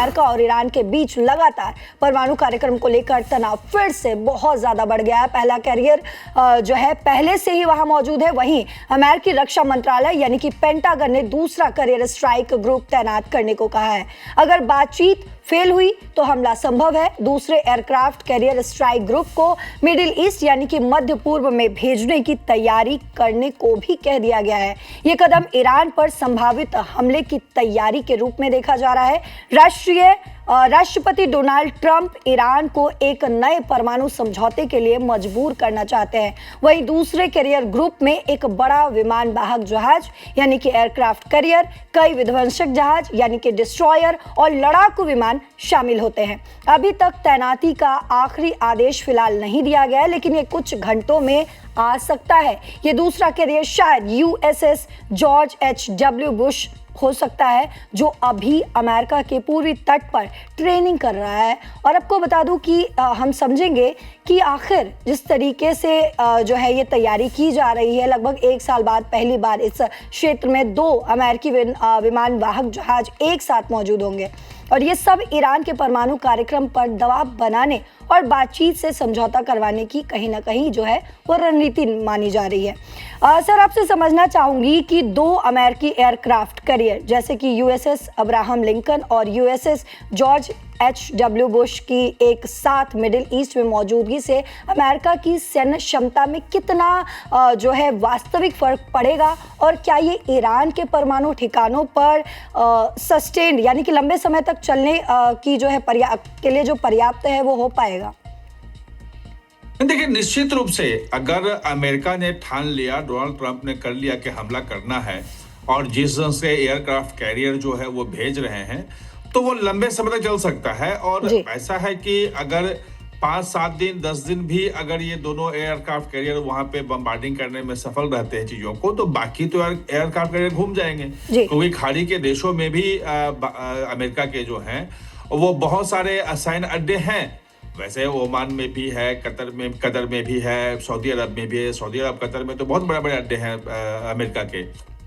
America और Iran के बीच लगातार परमाणु कार्यक्रम को लेकर तनाव फिर से बहुत ज्यादा बढ़ गया है। पहला कैरियर जो है पहले से ही वहां मौजूद है। वहीं अमेरिकी रक्षा मंत्रालय यानी कि पेंटागन ने दूसरा कैरियर स्ट्राइक ग्रुप तैनात करने को कहा है। अगर बातचीत फेल हुई तो हमला संभव है। दूसरे एयरक्राफ्ट कैरियर स्ट्राइक ग्रुप को मिडिल ईस्ट यानी कि मध्य पूर्व में भेजने की तैयारी करने को भी कह दिया गया है। यह कदम ईरान पर संभावित हमले की तैयारी के रूप में देखा जा रहा है। राष्ट्रपति डोनाल्ड ट्रंप ईरान को एक नए परमाणु समझौते के लिए मजबूर करना चाहते हैं। वहीं दूसरे कैरियर ग्रुप में एक बड़ा विमान वाहक जहाज यानी कि एयरक्राफ्ट कैरियर, कई विध्वंसक जहाज यानी कि डिस्ट्रॉयर और लड़ाकू विमान शामिल होते हैं। अभी तक तैनाती का आखिरी आदेश फिलहाल नहीं दिया गया है, लेकिन ये कुछ घंटों में आ सकता है। ये दूसरा कैरियर शायद यूएसएस जॉर्ज एच.डब्ल्यू. बुश हो सकता है, जो अभी अमेरिका के पूर्वी तट पर ट्रेनिंग कर रहा है। और आपको बता दूं कि हम समझेंगे कि आखिर जिस तरीके से जो है ये तैयारी की जा रही है, लगभग 1 साल बाद पहली बार इस क्षेत्र में 2 अमेरिकी विमान वाहक जहाज एक साथ मौजूद होंगे और ये सब ईरान के परमाणु कार्यक्रम पर दबाव बनाने और बातचीत से समझौता करवाने की कहीं ना कहीं जो है वो रणनीति मानी जा रही है। सर, आपसे समझना चाहूंगी कि 2 अमेरिकी एयरक्राफ्ट कैरियर जैसे कि यूएसएस अब्राहम लिंकन और यूएसएस जॉर्ज एच.डब्ल्यू. बुश की एक साथ मिडिल ईस्ट में मौजूदगी से अमेरिका की सैन्य क्षमता में कितना जो है वास्तविक फर्क पड़ेगा, और क्या ये ईरान के परमाणु ठिकानों पर सस्टेन्ड यानी कि लंबे समय तक चलने की जो है के लिए जो पर्याप्त है वो हो पाएगा? देखिए, निश्चित रूप से अगर अमेरिका ने ठान लिया, डोनाल्ड ट्रंप ने कर लिया कि हमला करना है और जिस ढंग से एयरक्राफ्ट कैरियर जो है वो भेज रहे हैं, तो वो लंबे समय तक चल सकता है। और ऐसा है कि अगर 5-7 दिन 10 दिन भी अगर ये दोनों एयरक्राफ्ट कैरियर वहां पे बम्बार्डिंग करने में सफल रहते हैं चीजों को, तो बाकी तो एयरक्राफ्ट कैरियर घूम जाएंगे, क्योंकि खाड़ी के देशों में भी अमेरिका के जो हैं वो बहुत सारे सैन्य अड्डे हैं। वैसे ओमान में भी है, कतर में भी है, सऊदी अरब में भी है। सऊदी अरब, कतर में तो बहुत बड़े बड़े अड्डे हैं अमेरिका के।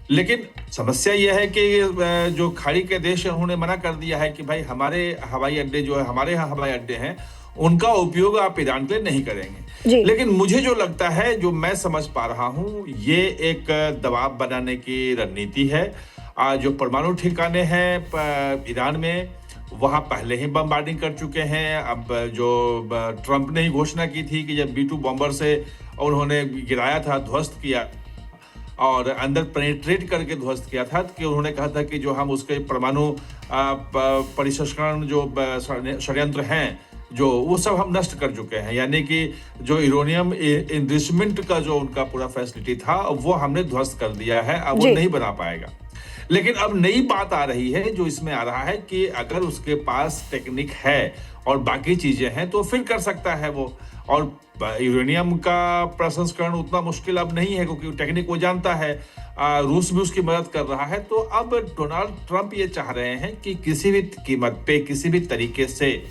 लेकिन समस्या यह है कि जो खाड़ी के देश हैं उन्होंने मना कर दिया है कि भाई हमारे हवाई अड्डे जो है, हमारे यहाँ हवाई अड्डे हैं, उनका उपयोग आप ईरान के लिए नहीं करेंगे। लेकिन मुझे जो लगता है, जो मैं समझ पा रहा हूँ, ये एक दबाव बनाने की रणनीति है। जो परमाणु ठिकाने हैं ईरान में, वहां पहले ही बम्बार्डिंग कर चुके हैं। अब जो ट्रंप ने ही घोषणा की थी कि जब B-2 बॉम्बर से उन्होंने गिराया था, ध्वस्त किया और अंदर पेनिट्रेट करके ध्वस्त किया था, कि उन्होंने कहा था कि जो हम उसके परमाणु परिसंस्करण जो षड्यंत्र हैं जो वो सब हम नष्ट कर चुके हैं। यानी कि जो यूरेनियम इनरिचमेंट का जो उनका पूरा फैसिलिटी था वो हमने ध्वस्त कर दिया है, अब वो नहीं बना पाएगा। लेकिन अब नई बात आ रही है, जो इसमें आ रहा है कि अगर उसके पास टेक्निक है और बाकी चीजें हैं तो फिर कर सकता है वो। और यूरेनियम का प्रसंस्करण उतना मुश्किल अब नहीं है, क्योंकि टेक्निक वो जानता है। रूस भी उसकी मदद कर रहा है। तो अब डोनाल्ड ट्रंप ये चाह रहे हैं कि किसी भी कीमत पे, किसी भी तरीके से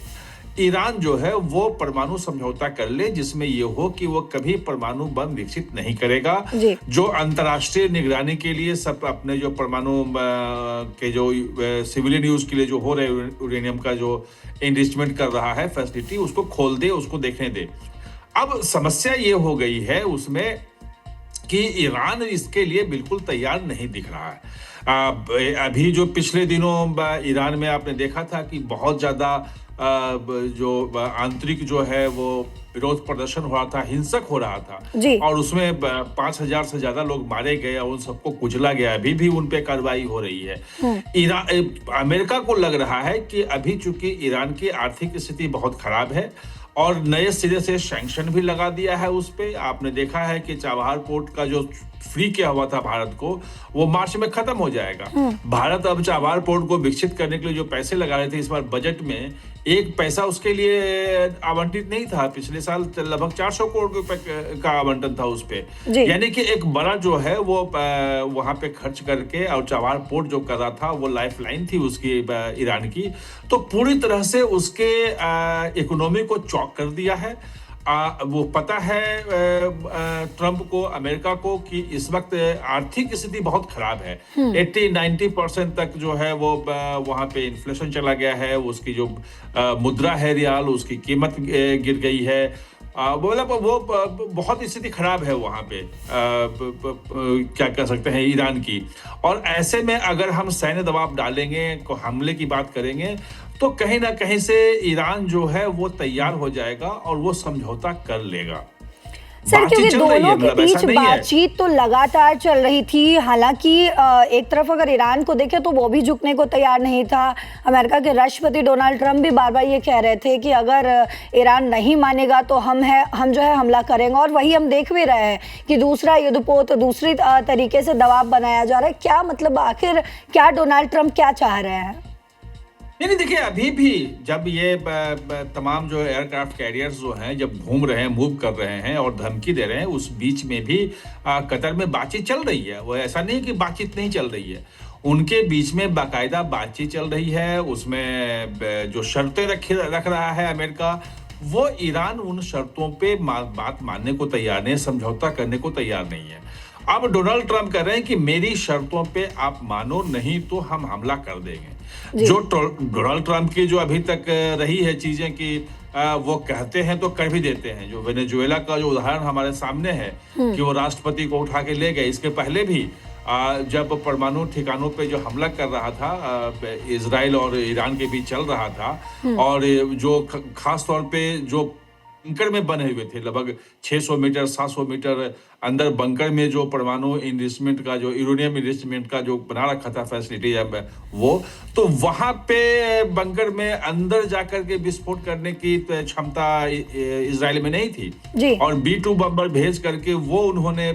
ईरान जो है वो परमाणु समझौता कर ले, जिसमें ये हो कि वो कभी परमाणु बम विकसित नहीं करेगा। जो अंतर्राष्ट्रीय निगरानी के लिए सब अपने जो परमाणु के जो सिविलियन यूज के लिए जो हो रहे यूरेनियम का जो एनरिचमेंट कर रहा है फैसिलिटी, उसको खोल दे, उसको देखने दे। अब समस्या ये हो गई है उसमें कि ईरान इसके लिए बिल्कुल तैयार नहीं दिख रहा है। अभी जो पिछले दिनों ईरान में आपने देखा था कि बहुत ज्यादा जो आंतरिक जो है वो विरोध प्रदर्शन हो रहा था, हिंसक हो रहा था, और उसमें 5,000 से ज्यादा लोग मारे गए और उन सबको कुचला गया। अभी भी उन पे कार्रवाई हो रही है। अमेरिका को लग रहा है कि अभी चूंकि ईरान की आर्थिक स्थिति बहुत खराब है और नए सिरे से सैंक्शन भी लगा दिया है उस पे। आपने देखा है कि चाबहार पोर्ट का जो फ्री किया हुआ था भारत को, वो मार्च में खत्म हो जाएगा। भारत अब चाबहार पोर्ट को विकसित करने के लिए जो पैसे लगा रहे थे इस बार बजट में, एक पैसा उसके लिए आवंटित नहीं था। पिछले साल लगभग 400 करोड़ रुपए का आवंटन था उस पे। यानी कि एक बड़ा जो है वो वहां पे खर्च करके, और चाबहार पोर्ट जो कर रहा था वो लाइफ लाइन थी उसकी ईरान की, तो पूरी तरह से उसके इकोनॉमी को चौक कर दिया है। वो पता है ट्रंप को, अमेरिका को, कि इस वक्त आर्थिक स्थिति बहुत खराब है। 80-90% तक जो है वो वहां पे इन्फ्लेशन चला गया है, उसकी जो मुद्रा है रियाल, उसकी कीमत गिर गई है। बोला वो बहुत स्थिति खराब है वहां पे, क्या कह सकते हैं, ईरान की। और ऐसे में अगर हम सैन्य दबाव डालेंगे, हमले की बात करेंगे, तो कहीं ना कहीं से ईरान जो है वो तैयार हो जाएगा और वो समझौता कर लेगा। सर, क्योंकि दोनों के बीच ऐसा नहीं है। बातचीत तो लगातार चल रही थी। हालांकि एक तरफ अगर ईरान को देखें तो वो भी झुकने को तैयार नहीं था। अमेरिका के राष्ट्रपति डोनाल्ड ट्रंप भी बार बार ये कह रहे थे कि अगर ईरान नहीं मानेगा तो हम जो है हमला करेंगे। और वही हम देख भी रहे हैं कि दूसरा युद्धपोत दूसरी तरीके से दबाव बनाया जा रहा है। क्या मतलब, आखिर क्या डोनाल्ड ट्रंप क्या चाह रहे हैं? नहीं, देखिए, अभी भी जब ये तमाम जो एयरक्राफ्ट कैरियर्स जो हैं जब घूम रहे हैं, मूव कर रहे हैं और धमकी दे रहे हैं, उस बीच में भी कतर में बातचीत चल रही है। वो ऐसा नहीं कि बातचीत नहीं चल रही है, उनके बीच में बाकायदा बातचीत चल रही है। उसमें जो शर्तें रख रहा है अमेरिका, वो ईरान उन शर्तों पे बात मानने को तैयार नहीं है, समझौता करने को तैयार नहीं है। अब डोनाल्ड ट्रंप कह रहे हैं कि मेरी शर्तों पे आप मानो, नहीं तो हम हमला कर देंगे। जो डोनाल्ड ट्रंप की जो अभी तक रही है चीजें कि वो कहते हैं तो कर भी देते हैं। जो वेनेजुएला का जो उदाहरण हमारे सामने है कि वो राष्ट्रपति को उठा के ले गए, इसके पहले भी जब परमाणु ठिकानों पे जो हमला कर रहा था, इजराइल और ईरान के बीच चल रहा था, और जो खास तौर पे जो बंकर में बने हुए थे, लगभग 600 मीटर 700 मीटर अंदर बंकर में जो परमाणु इन्वेस्टमेंट का, जो यूरेनियम इन्वेस्टमेंट का जो बना रखा था फैसिलिटी, वो तो वहां पे बंकर में अंदर जाकर के विस्फोट करने की क्षमता इजराइल में नहीं थी। और B-2 बम्बर भेज करके वो उन्होंने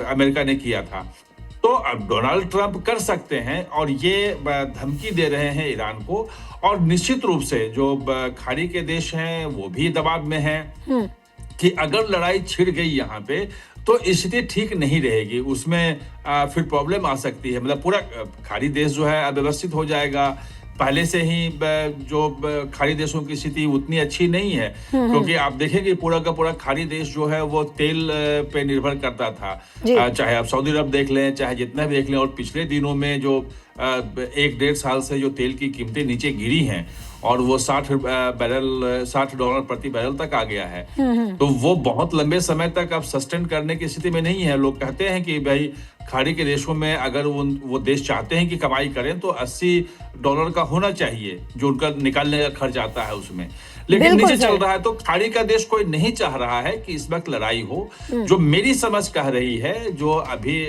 अमेरिका ने किया था। तो अब डोनाल्ड ट्रंप कर सकते हैं और ये धमकी दे रहे हैं ईरान को। और निश्चित रूप से जो खाड़ी के देश हैं वो भी दबाव में हैं कि अगर लड़ाई छिड़ गई यहाँ पे तो स्थिति ठीक नहीं रहेगी, उसमें फिर प्रॉब्लम आ सकती है। मतलब पूरा खाड़ी देश जो है अव्यवस्थित हो जाएगा। पहले से ही जो खाड़ी देशों की स्थिति उतनी अच्छी नहीं है, क्योंकि आप देखेंगे पूरा का पूरा खाड़ी देश जो है वो तेल पे निर्भर करता था। चाहे आप सऊदी अरब देख लें, चाहे जितना भी देख लें। और पिछले दिनों में जो 1-1.5 साल से जो तेल की कीमतें नीचे गिरी हैं और वो $60 प्रति बैरल तक आ गया है, तो वो बहुत लंबे समय तक अब सस्टेन करने की स्थिति में नहीं है। लोग कहते हैं कि भाई खाड़ी के देशों में अगर वो देश चाहते हैं कि कमाई करें तो $80 का होना चाहिए जो उनका निकालने का खर्च आता है उसमें, लेकिन नीचे चल रहा है। तो खाड़ी का देश कोई नहीं चाह रहा है कि इस वक्त लड़ाई हो। जो मेरी समझ कह रही है, जो अभी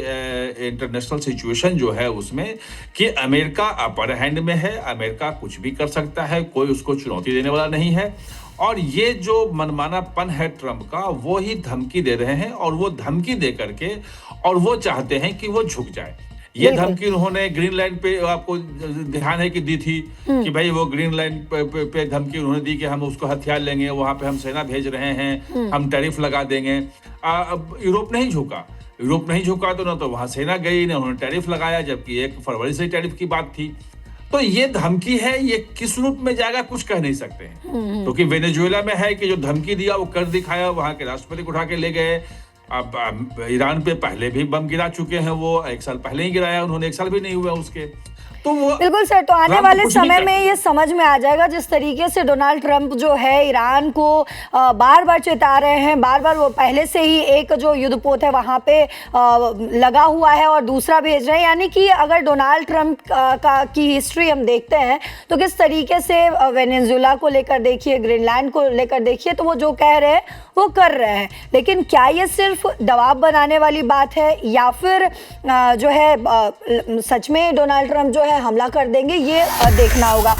इंटरनेशनल सिचुएशन जो है उसमें, कि अमेरिका अपर हैंड में है, अमेरिका कुछ भी कर सकता है, कोई उसको चुनौती देने वाला नहीं है। और ये जो मनमानापन है ट्रंप का, वो ही धमकी दे रहे हैं। और वो धमकी दे करके और वो चाहते हैं कि वो झुक जाए। ये धमकी उन्होंने ग्रीनलैंड पे, आपको ध्यान है कि दी थी कि भाई वो ग्रीनलैंड पे धमकी उन्होंने दी कि हम उसको हथियार लेंगे, वहां पे हम सेना भेज रहे हैं, हम टैरिफ लगा देंगे। यूरोप नहीं झुका तो ना तो वहां सेना गई, ना उन्होंने टैरिफ लगाया, जबकि 1 फरवरी से टैरिफ की बात थी। तो ये धमकी है, ये किस रूप में जाएगा कुछ कह नहीं सकते हैं, क्योंकि वेनेजुएला में है कि जो धमकी दिया वो कर दिखाया, वहां के राष्ट्रपति को उठा के ले गए। अब ईरान पे पहले भी बम गिरा चुके हैं, वो 1 साल पहले ही गिराया उन्होंने, 1 साल भी नहीं हुआ उसके। तो वो बिल्कुल सर, तो आने वाले समय में ये समझ में आ जाएगा जिस तरीके से डोनाल्ड ट्रंप जो है ईरान को बार बार चेता रहे हैं, बार बार वो पहले से ही एक जो युद्धपोत है वहाँ पे लगा हुआ है और दूसरा भेज रहे हैं। यानी कि अगर डोनाल्ड ट्रंप की हिस्ट्री हम देखते हैं तो किस तरीके से वेनेजुएला को लेकर देखिए, ग्रीनलैंड को लेकर देखिए, तो वो जो कह रहे हैं वो कर रहे हैं। लेकिन क्या ये सिर्फ दबाव बनाने वाली बात है या फिर जो है सच में डोनाल्ड ट्रंप जो है हमला कर देंगे, ये देखना होगा।